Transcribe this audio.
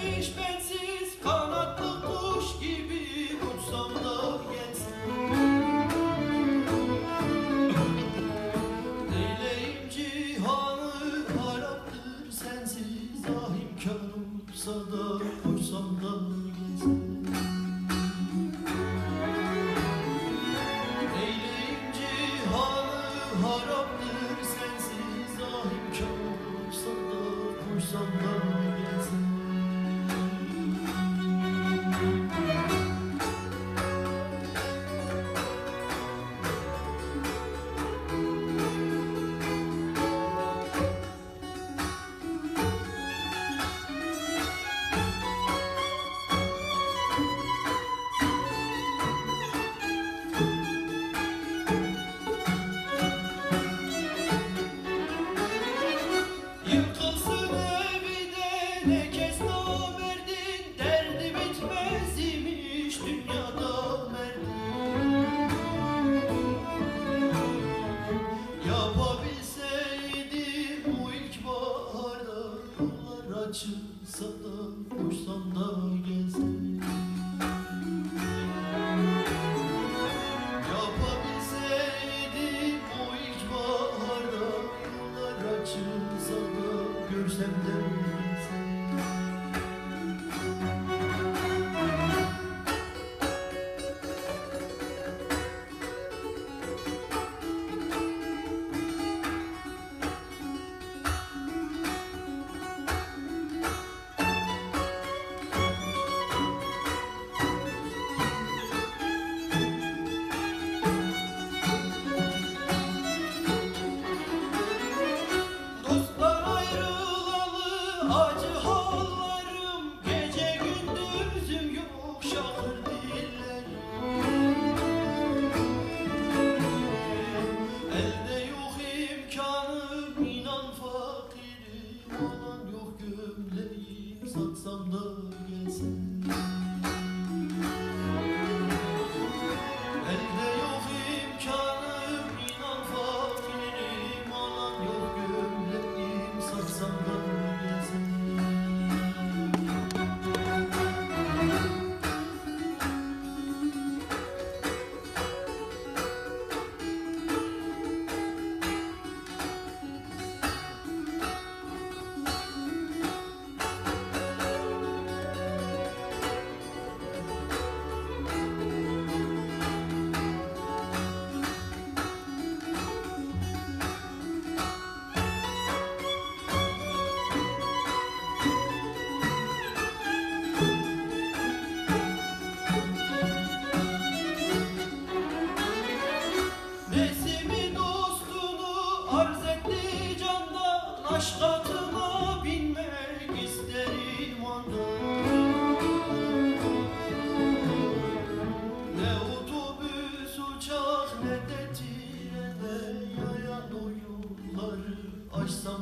gelmiş bensiz, kanatlı kuş gibi uçsam da gelsin. Neyleyim cihanı haraptır sensiz, ah imkan olsa da koşsam da gelsin. Neyleyim cihanı haraptır sensiz, ah imkan olsa da koşsam da gelsin. Yıkılsın evi de ne kez namerdin, derdi bitmez imiş dünyada merdin. Yapabilseydim bu ilkbaharda, yollar açılsa da koşsam da gelsem. Yapabilseydim bu ilkbaharda, yollar açılsa da görsem de bilsem. Dostlar ayrılalı acı hallarım, gece gündüzüm yok şakır dillerim. Elde yok imkanım, inan fakirim, alan yok gömleğim, satsam da gelsin. Elde yok imkanım, inan fakirim, alan yok gömleğim, satsam da gelsin. Nesimi dostunu arz etti candan, aşk atına binmek isterim ondan. Ne otobüs uçak ne de trene, yayan o yolları aşsam